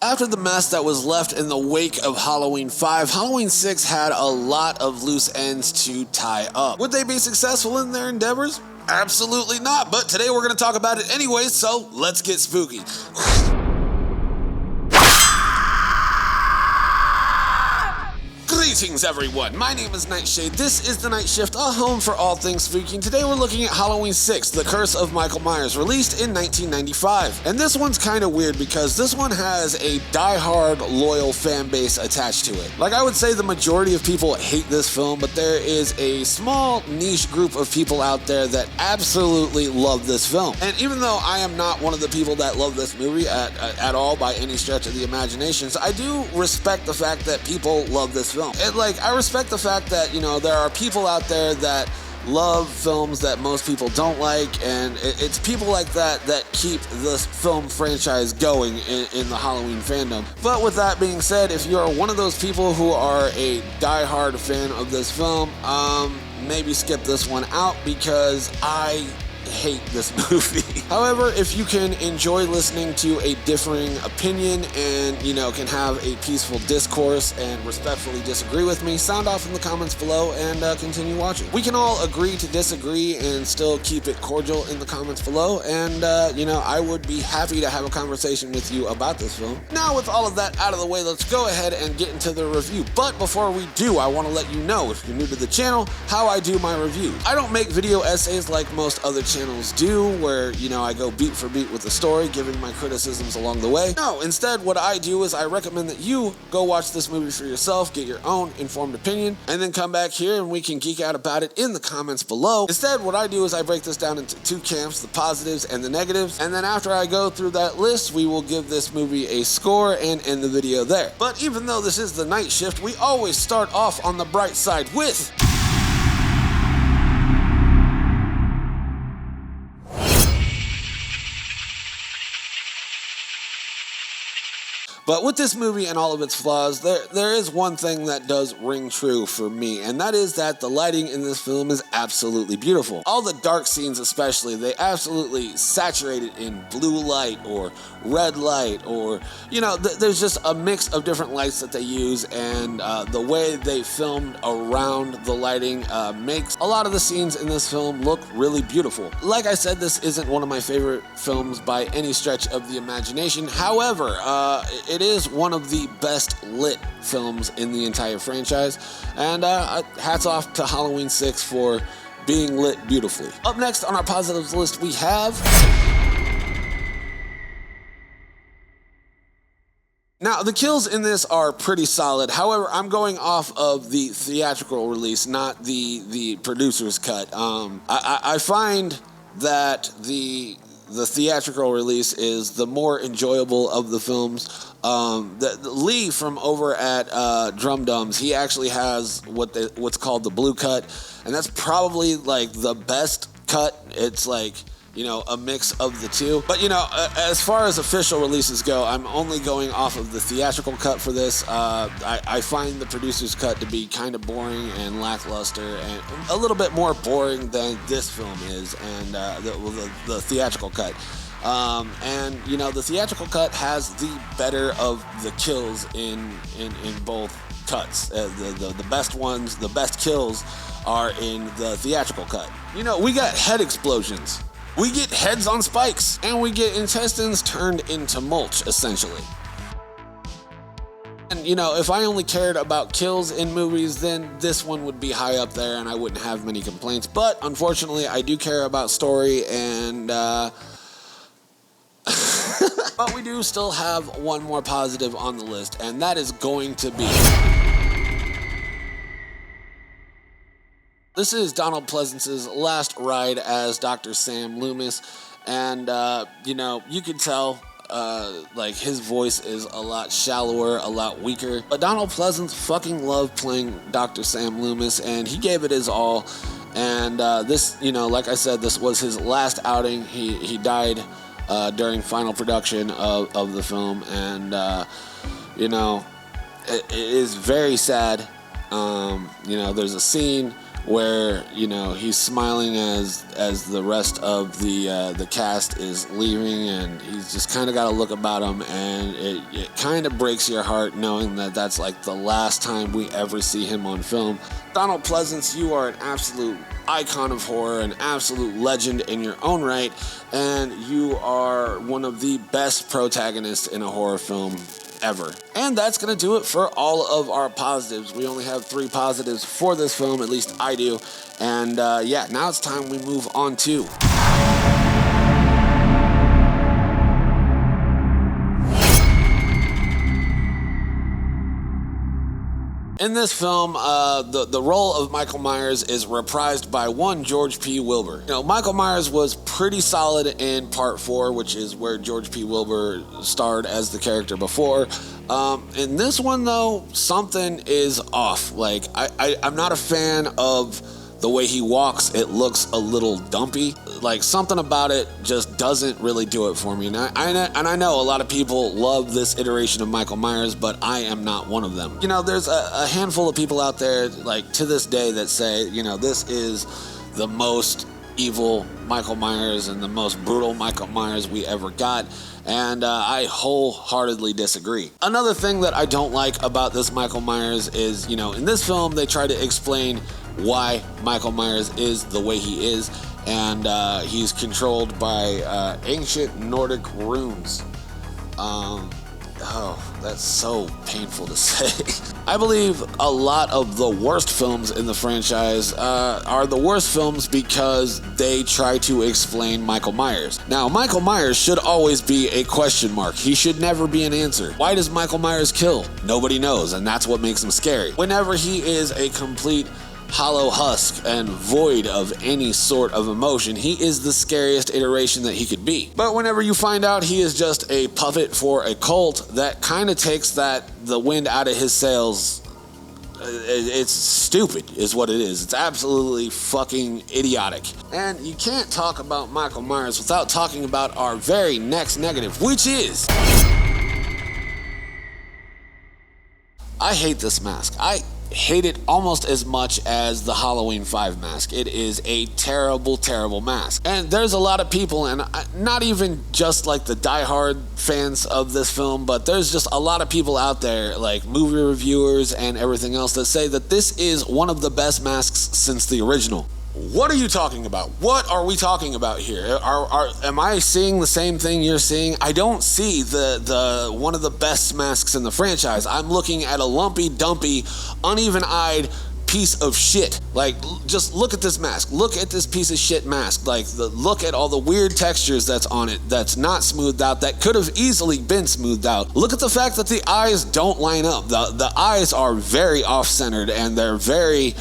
After the mess that was left in the wake of Halloween 5, Halloween 6 had a lot of loose ends to tie up. Would they be successful in their endeavors? Absolutely not, but today we're going to talk about it anyway, so let's get spooky. Greetings everyone, my name is Nightshade, this is The Night Shift, a home for all things spooky, and today we're looking at Halloween 6, The Curse of Michael Myers, released in 1995. And this one's kinda weird because this one has a die-hard, loyal fan base attached to it. Like, I would say the majority of people hate this film, but there is a small niche group of people out there that absolutely love this film. And even though I am not one of the people that love this movie at all by any stretch of the imagination, I do respect the fact that people love this film. I respect the fact that, you know, there are people out there that love films that most people don't like, and it's people like that that keep this film franchise going in the Halloween fandom. But with that being said, if you're one of those people who are a die-hard fan of this film, maybe skip this one out because I hate this movie. However, if you can enjoy listening to a differing opinion and, you know, can have a peaceful discourse and respectfully disagree with me, sound off in the comments below and continue watching. We can all agree to disagree and still keep it cordial in the comments below, and, you know, I would be happy to have a conversation with you about this film. Now, with all of that out of the way, let's go ahead and get into the review. But before we do, I want to let you know, if you're new to the channel, how I do my reviews. I don't make video essays like most other channels do, where, you know, I go beat for beat with the story, giving my criticisms along the way. No, instead, what I do is I recommend that you go watch this movie for yourself, get your own informed opinion, and then come back here and we can geek out about it in the comments below. Instead, what I do is I break this down into two camps, the positives and the negatives, and then after I go through that list, we will give this movie a score and end the video there. But even though this is the Night Shift, we always start off on the bright side with But with this movie and all of its flaws, there is one thing that does ring true for me, and that is that the lighting in this film is absolutely beautiful. All the dark scenes especially, they absolutely saturate it in blue light or red light, or, you know, there's just a mix of different lights that they use, and the way they filmed around the lighting makes a lot of the scenes in this film look really beautiful. Like I said, this isn't one of my favorite films by any stretch of the imagination. However, it is one of the best lit films in the entire franchise, and hats off to Halloween 6 for being lit beautifully. Up next on our positives list, we have... Now, the kills in this are pretty solid. However, I'm going off of the theatrical release, not the producer's cut. I find that the theatrical release is the more enjoyable of the films. Lee from over at Drum Dums, he actually has what's called the blue cut, and that's probably like the best cut. It's like, you know, a mix of the two. But, you know, as far as official releases go, I'm only going off of the theatrical cut for this. I find the producer's cut to be kind of boring and lackluster, and a little bit more boring than this film is, and the theatrical cut. And, you know, the theatrical cut has the better of the kills in both cuts. The best ones, the best kills are in the theatrical cut. You know, we got head explosions. We get heads on spikes, and we get intestines turned into mulch, essentially. And, you know, if I only cared about kills in movies, then this one would be high up there, and I wouldn't have many complaints. But, unfortunately, I do care about story, and, but we do still have one more positive on the list, and that is going to be... This is Donald Pleasance's last ride as Dr. Sam Loomis, and, you know, you can tell, like, his voice is a lot shallower, a lot weaker, but Donald Pleasance fucking loved playing Dr. Sam Loomis, and he gave it his all, and this, you know, like I said, this was his last outing. He died during final production of the film, and, you know, it is very sad. You know, there's a scene where, you know, he's smiling as the rest of the cast is leaving, and he's just kind of got a look about him, and it kind of breaks your heart knowing that that's like the last time we ever see him on film. Donald Pleasance, you are an absolute icon of horror, an absolute legend in your own right, and you are one of the best protagonists in a horror film ever. And that's gonna do it for all of our positives. We only have 3 positives for this film, at least I do. And yeah, now it's time we move on to in this film, the role of Michael Myers is reprised by one George P. Wilbur. You know, Michael Myers was pretty solid in Part 4, which is where George P. Wilbur starred as the character before. In this one, though, something is off. Like, I'm not a fan of the way he walks. It looks a little dumpy. Like, something about it just doesn't really do it for me. And I know a lot of people love this iteration of Michael Myers, but I am not one of them. You know, there's a handful of people out there, like, to this day that say, you know, this is the most evil Michael Myers and the most brutal Michael Myers we ever got. And I wholeheartedly disagree. Another thing that I don't like about this Michael Myers is, you know, in this film, they try to explain why Michael Myers is the way he is, and he's controlled by ancient Nordic runes. Oh, that's so painful to say. I believe a lot of the worst films in the franchise are the worst films because they try to explain Michael Myers. Now, Michael Myers should always be a question mark. He should never be an answer. Why does Michael Myers kill? Nobody knows, and that's what makes him scary. Whenever he is a complete hollow husk and void of any sort of emotion, he is the scariest iteration that he could be. But whenever you find out he is just a puppet for a cult, that kind of takes the wind out of his sails. It's stupid is what it is. It's absolutely fucking idiotic. And you can't talk about Michael Myers without talking about our very next negative, which is I hate this mask. I hate it almost as much as the Halloween 5 mask. It is a terrible, terrible mask. And there's a lot of people, and not even just like the diehard fans of this film, but there's just a lot of people out there, like movie reviewers and everything else, that say that this is one of the best masks since the original. What are you talking about? What are we talking about here? Am I seeing the same thing you're seeing? I don't see the one of the best masks in the franchise. I'm looking at a lumpy, dumpy, uneven-eyed piece of shit. Like, just look at this mask. Look at this piece of shit mask. Like, look at all the weird textures that's on it that's not smoothed out, that could have easily been smoothed out. Look at the fact that the eyes don't line up. The eyes are very off-centered, and they're very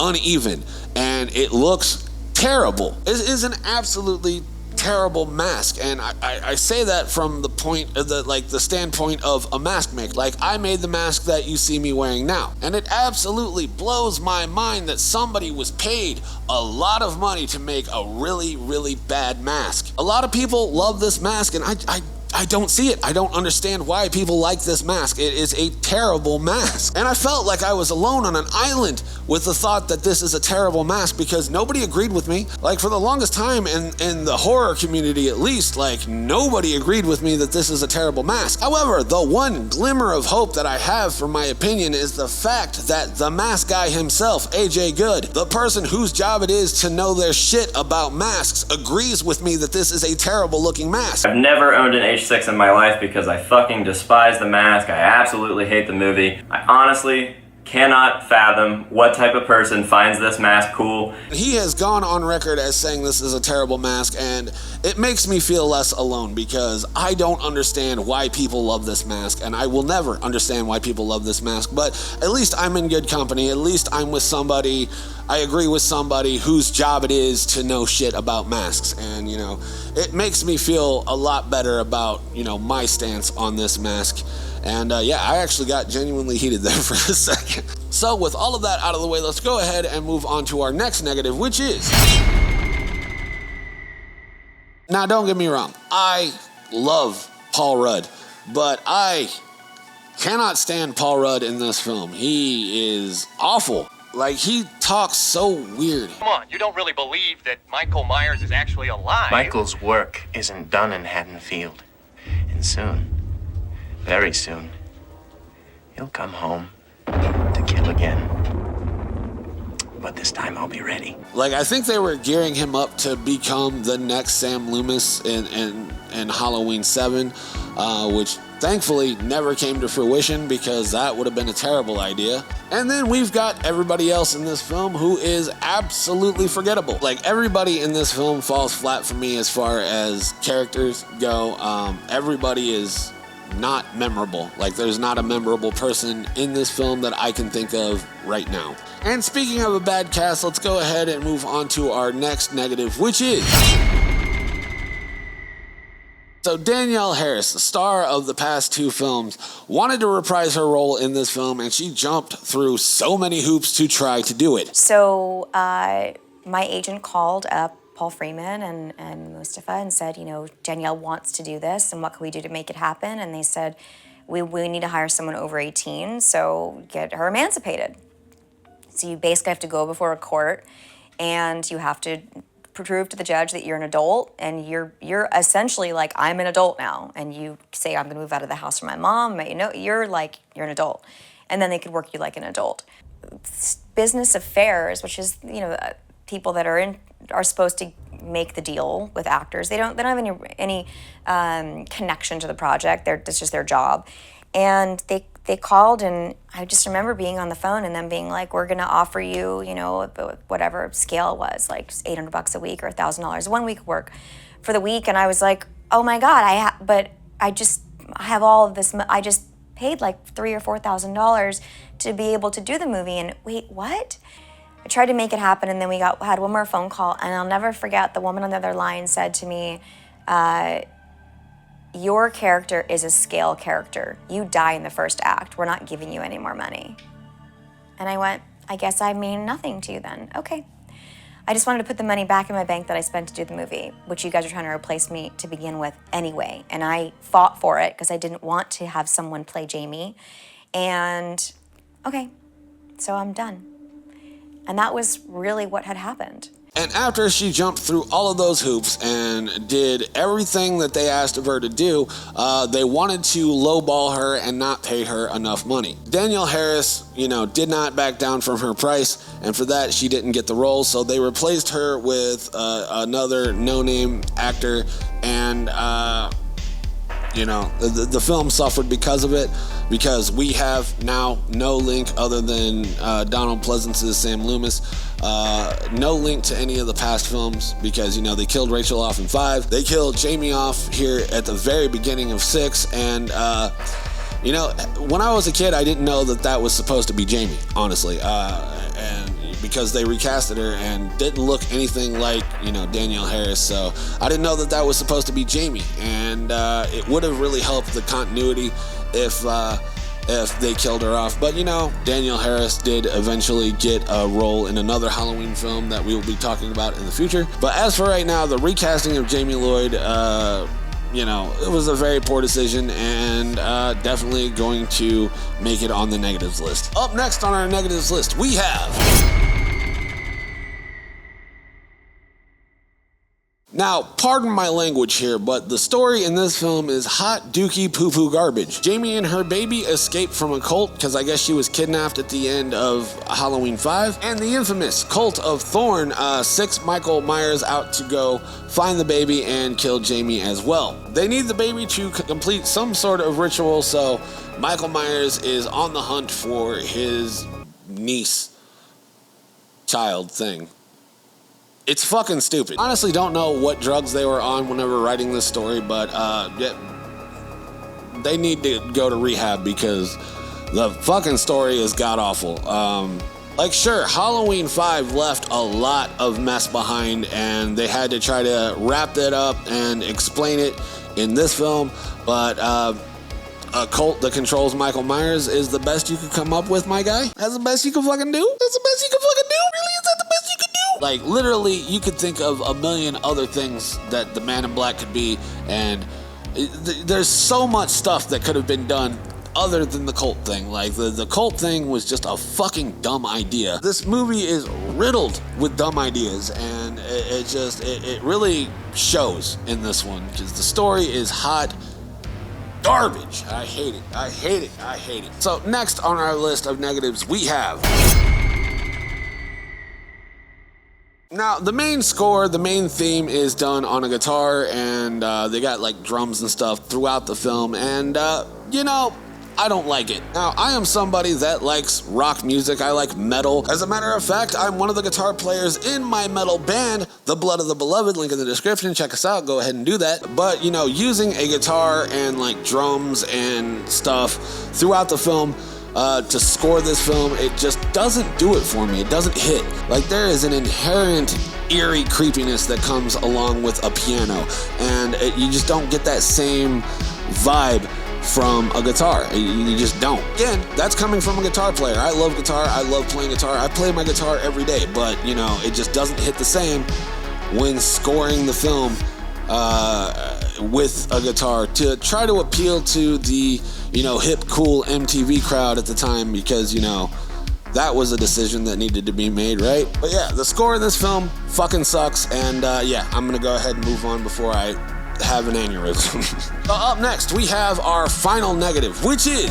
uneven, and it looks terrible. It is an absolutely terrible mask, and I say that from the point of the standpoint of a mask maker. Like, I made the mask that you see me wearing now, and it absolutely blows my mind that somebody was paid a lot of money to make a really, really bad mask. A lot of people love this mask, and I don't see it. I don't understand why people like this mask. It is a terrible mask. And I felt like I was alone on an island with the thought that this is a terrible mask because nobody agreed with me. Like, for the longest time in the horror community, at least, like, nobody agreed with me that this is a terrible mask. However, the one glimmer of hope that I have for my opinion is the fact that the mask guy himself, AJ Good, the person whose job it is to know their shit about masks, agrees with me that this is a terrible looking mask. I've never owned an H6 in my life because I fucking despise the mask. I absolutely hate the movie. I honestly cannot fathom what type of person finds this mask cool. He has gone on record as saying this is a terrible mask, and it makes me feel less alone because I don't understand why people love this mask, and I will never understand why people love this mask, but at least I'm in good company. At least I'm with somebody, I agree with somebody whose job it is to know shit about masks, and, you know, it makes me feel a lot better about, you know, my stance on this mask. And yeah, I actually got genuinely heated there for a second. So with all of that out of the way, let's go ahead and move on to our next negative, which is... Now, don't get me wrong. I love Paul Rudd, but I cannot stand Paul Rudd in this film. He is awful. Like, he talks so weird. Come on, you don't really believe that Michael Myers is actually alive? Michael's work isn't done in Haddonfield. And soon, very soon, he'll come home to kill again. But this time I'll be ready. Like, I think they were gearing him up to become the next Sam Loomis in Halloween 7, which thankfully never came to fruition because that would have been a terrible idea. And then we've got everybody else in this film who is absolutely forgettable. Like, everybody in this film falls flat for me as far as characters go. Everybody is not memorable. Like, there's not a memorable person in this film that I can think of right now. And speaking of a bad cast, let's go ahead and move on to our next negative, which is... So Danielle Harris, the star of the past 2 films, wanted to reprise her role in this film, and she jumped through so many hoops to try to do it. So my agent called up Paul Freeman and Mustafa and said, you know, Danielle wants to do this, and what can we do to make it happen? And they said, we need to hire someone over 18, so get her emancipated. So you basically have to go before a court, and you have to prove to the judge that you're an adult, and you're essentially like, I'm an adult now, and you say, I'm gonna move out of the house from my mom, you know, you're an adult, and then they could work you like an adult. Business affairs, which is, you know, people that are supposed to make the deal with actors. They don't have any connection to the project. That's just their job. And they called, and I just remember being on the phone and them being like, we're gonna offer you, you know, whatever scale it was, like $800 a week or $1,000, 1 week of work for the week. And I was like, oh my God, but I have all of this, I just paid like $3,000 or $4,000 to be able to do the movie. And wait, what? I tried to make it happen, and then we had one more phone call, and I'll never forget, the woman on the other line said to me, your character is a scale character. You die in the first act. We're not giving you any more money. And I went, I guess I mean nothing to you then. Okay. I just wanted to put the money back in my bank that I spent to do the movie, which you guys are trying to replace me to begin with anyway. And I fought for it because I didn't want to have someone play Jamie. And okay, so I'm done. And that was really what had happened. And after she jumped through all of those hoops and did everything that they asked of her to do, they wanted to lowball her and not pay her enough money. Danielle Harris, you know, did not back down from her price, and for that she didn't get the role, so they replaced her with another no-name actor, and you know, the film suffered because of it, because we have now no link other than Donald Pleasance's Sam Loomis. No link to any of the past films, because, you know, they killed Rachel off in 5. They killed Jamie off here at the very beginning of 6. And, you know, when I was a kid, I didn't know that was supposed to be Jamie, honestly. And because they recasted her and didn't look anything like, you know, Danielle Harris. So I didn't know that was supposed to be Jamie. And it would have really helped the continuity if they killed her off. But, you know, Danielle Harris did eventually get a role in another Halloween film that we will be talking about in the future. But as for right now, the recasting of Jamie Lloyd, you know, it was a very poor decision, and definitely going to make it on the negatives list. Up next on our negatives list, we have... Now, pardon my language here, but the story in this film is hot dookie poo-poo garbage. Jamie and her baby escaped from a cult, because I guess she was kidnapped at the end of Halloween 5, and the infamous cult of Thorn sicks Michael Myers out to go find the baby and kill Jamie as well. They need the baby to complete some sort of ritual, so Michael Myers is on the hunt for his niece child thing. It's fucking stupid. Honestly, don't know what drugs they were on whenever writing this story, but yeah, they need to go to rehab, because the fucking story is god-awful. Like, sure, Halloween 5 left a lot of mess behind, and they had to try to wrap that up and explain it in this film, but a cult that controls Michael Myers is the best you could come up with, my guy? That's the best you can fucking do? That's the best you can fucking do? Really? Is that the best you can do? Like, literally, you could think of a million other things that the Man in Black could be, and there's so much stuff that could have been done other than the cult thing. Like, the cult thing was just a fucking dumb idea. This movie is riddled with dumb ideas, and it really shows in this one, because the story is hot garbage. I hate it. I hate it. I hate it. So next on our list of negatives, we have... Now, the main score, the main theme is done on a guitar, and they got like drums and stuff throughout the film, and you know, I don't like it. Now, I am somebody that likes rock music. I like metal. As a matter of fact, I'm one of the guitar players in my metal band, The Blood of the Beloved. Link in the description. Check us out. Go ahead and do that. But, you know, using a guitar and like drums and stuff throughout the film to score this film, it just doesn't do it for me. It doesn't hit. Like, there is an inherent eerie creepiness that comes along with a piano, and you just don't get that same vibe from a guitar. You just don't. Again, that's coming from a guitar player. I love guitar. I love playing guitar. I play my guitar every day, but, you know, it just doesn't hit the same when scoring the film with a guitar to try to appeal to the, you know, hip, cool MTV crowd at the time, because, you know, that was a decision that needed to be made, right? But yeah, the score in this film fucking sucks, and yeah, I'm gonna go ahead and move on before I have an aneurysm. So up next, we have our final negative, which is...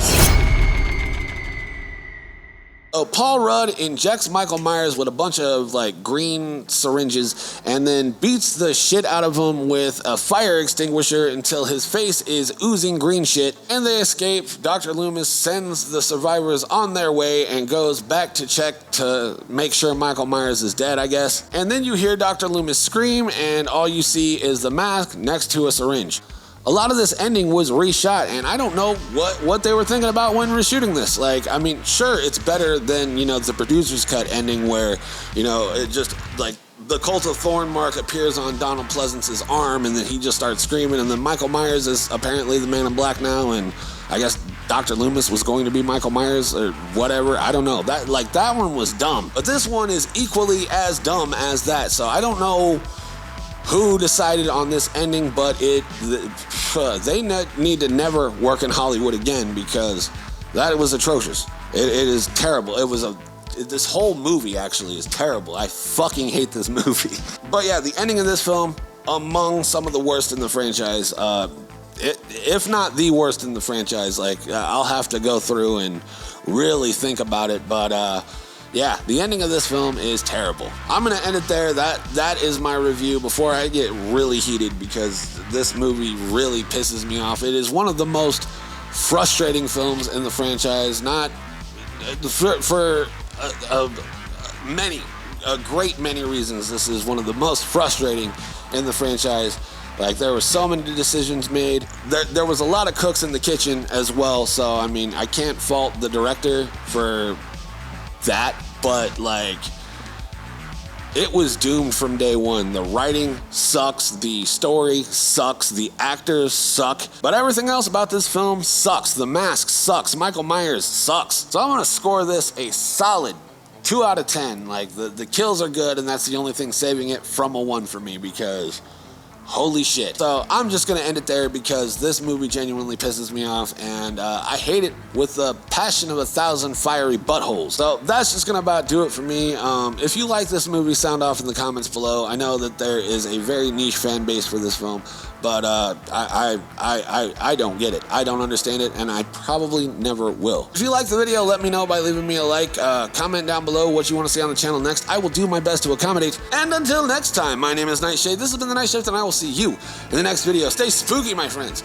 Paul Rudd injects Michael Myers with a bunch of like green syringes and then beats the shit out of him with a fire extinguisher until his face is oozing green shit, and they escape. Dr. Loomis sends the survivors on their way and goes back to check to make sure Michael Myers is dead, I guess. And then you hear Dr. Loomis scream, and all you see is the mask next to a syringe. A lot of this ending was reshot, and I don't know what they were thinking about when reshooting this. Like, I mean, sure, it's better than, you know, the producer's cut ending where, you know, it just, like, the Cult of Thorn mark appears on Donald Pleasance's arm, and then he just starts screaming, and then Michael Myers is apparently the Man in Black now, and I guess Dr. Loomis was going to be Michael Myers or whatever. I don't know. That one was dumb. But this one is equally as dumb as that, so I don't know who decided on this ending, but they need to never work in Hollywood again, because that was atrocious. It is terrible. This whole movie actually is terrible. I fucking hate this movie. But yeah, the ending of this film, among some of the worst in the franchise, if not the worst in the franchise. Like, I'll have to go through and really think about it, but yeah, the ending of this film is terrible. I'm gonna end it there. That is my review before I get really heated, because this movie really pisses me off. It is one of the most frustrating films in the franchise. Not for a great many reasons. This is one of the most frustrating in the franchise. Like, there were so many decisions made. There was a lot of cooks in the kitchen as well. So I mean, I can't fault the director for that, but like, it was doomed from day one. The writing sucks, the story sucks, the actors suck, but everything else about this film sucks. The mask sucks, Michael Myers sucks. So I'm gonna score this a solid 2 out of 10. Like, the kills are good, and that's the only thing saving it from a 1 for me, because holy shit. So I'm just gonna end it there, because this movie genuinely pisses me off, and I hate it with the passion of 1,000 fiery buttholes. So that's just gonna about do it for me. If you like this movie, sound off in the comments below. I know that there is a very niche fan base for this film, but I don't get it. I don't understand it, and I probably never will. If you like the video, let me know by leaving me a like. Comment down below what you want to see on the channel next. I will do my best to accommodate. And until next time, my name is Nightshade. This has been The Night Shift, and I will see you in the next video. Stay spooky, my friends.